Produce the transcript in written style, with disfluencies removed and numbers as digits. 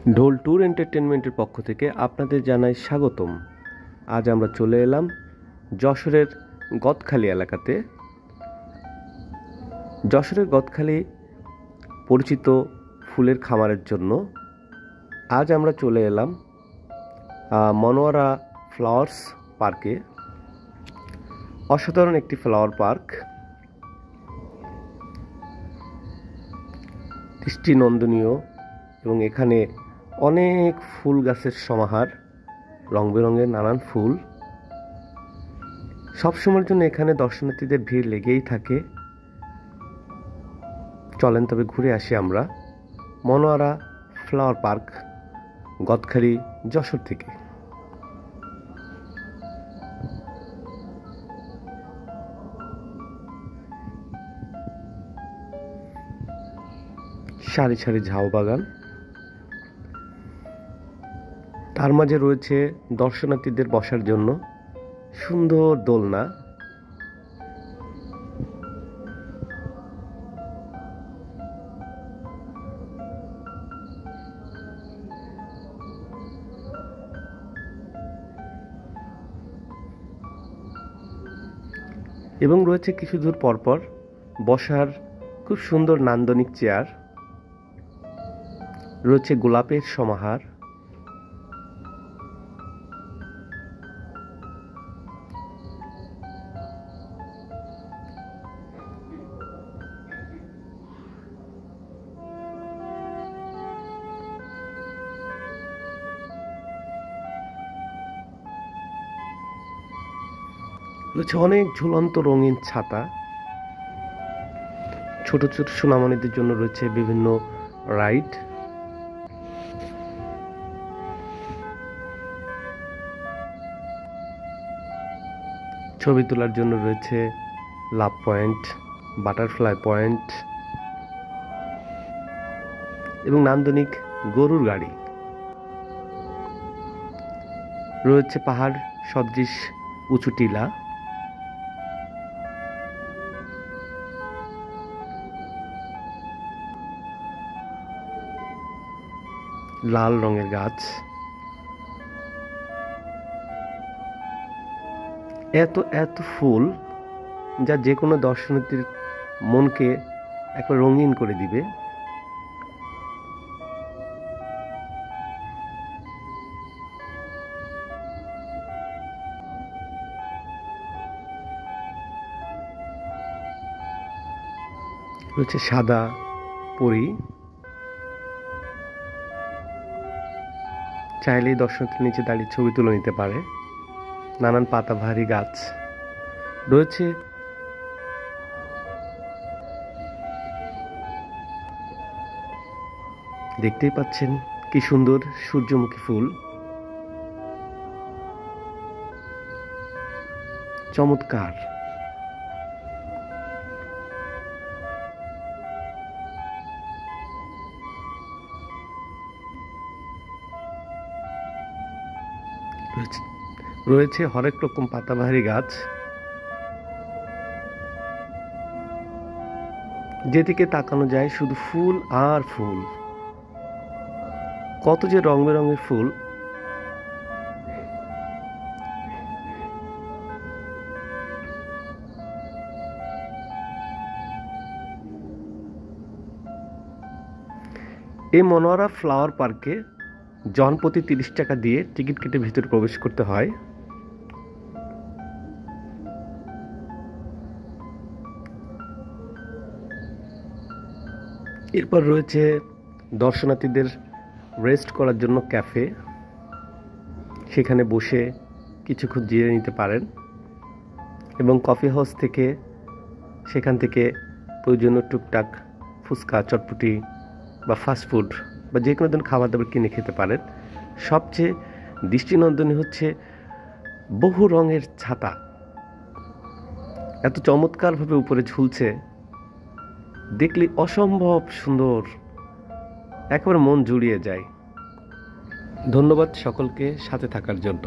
ঢোল ট্যুর এন্টারটেনমেন্টের পক্ষ থেকে আপনাদের জানাই স্বাগতম। আজ আমরা চলে এলাম যশোরের গদখালি এলাকাতে। যশোরের গদখালি পরিচিত ফুলের খামারের জন্য আজ আমরা চলে এলাম মনোয়ারা ফ্লাওয়ার্স পার্কে। অসাধারণ একটি ফ্লাওয়ার পার্ক, দৃষ্টিনন্দনীয়, এবং এখানে অনেক ফুল গাছের সমাহার, রং বেরঙের নানান ফুল। সবসময়ের জন্য এখানে দর্শনার্থীদের ভিড় লেগেই থাকে। চলেন তবে ঘুরে আসি আমরা মনোয়ারা ফ্লাওয়ার পার্ক, গদখালি, যশোর থেকে। সারি সারি ঝাউ বাগান, তার মাঝে রয়েছে দর্শনার্থীদের বসার জন্য সুন্দর দোলনা। এবং রয়েছে কিছু দূর পরপর বসার খুব সুন্দর নান্দনিক চেয়ার, রয়েছে গোলাপের সমাহার। রয়েছে অনেক ঝুলন্ত রঙিন ছাতা। ছোট ছোট সোনামণিদের জন্য রয়েছে বিভিন্ন রাইড। ছবি তোলার জন্য রয়েছে লাভ পয়েন্ট, বাটারফ্লাই পয়েন্ট এবং নান্দনিক গরুর গাড়ি। রয়েছে পাহাড় সদৃশ উঁচু টিলা, লাল রঙের গাছ। এত এত ফুল যা যে কোনো দর্শনার্থীর মনকে একবার রঙিন করে দিবে। রয়েছে সাদা পরী, চাইলেই দর্শনার্থী নিচে দাঁড়িয়ে ছবি তুলে নিতে পারে। নানান পাতাবাহারি গাছ রয়েছে। দেখতেই পাচ্ছেন কি সুন্দর সূর্যমুখী ফুল, চমৎকার। রয়েছে হরেক রকম পাতাবাহারি গাছ, যেদিকে তাকানো যায় শুধু ফুল আর ফুল। কত যে রং বেরঙের ফুল! এই মনোয়ারা ফ্লাওয়ার পার্কে জনপ্রতি 30 টাকা দিয়ে টিকিট কেটে ভিতরে প্রবেশ করতে হয়। এরপর রয়েছে দর্শনার্থীদের রেস্ট করার জন্য ক্যাফে, সেখানে বসে কিছুক্ষণ জিরিয়ে নিতে পারেন। এবং কফি হাউস থেকে সেখান থেকে প্রয়োজনীয় টুকটাক ফুচকা, চটপটি বা ফাস্টফুড বা যে কোনো ধরনের খাবার দাবার কিনে খেতে পারেন। সবচেয়ে দৃষ্টিনন্দনীয় হচ্ছে বহু রঙের ছাতা, এত চমৎকারভাবে উপরে ঝুলছে, দেখলে অসম্ভব সুন্দর, একেবারে মন জুড়িয়ে যায়। ধন্যবাদ সকলকে সাথে থাকার জন্য।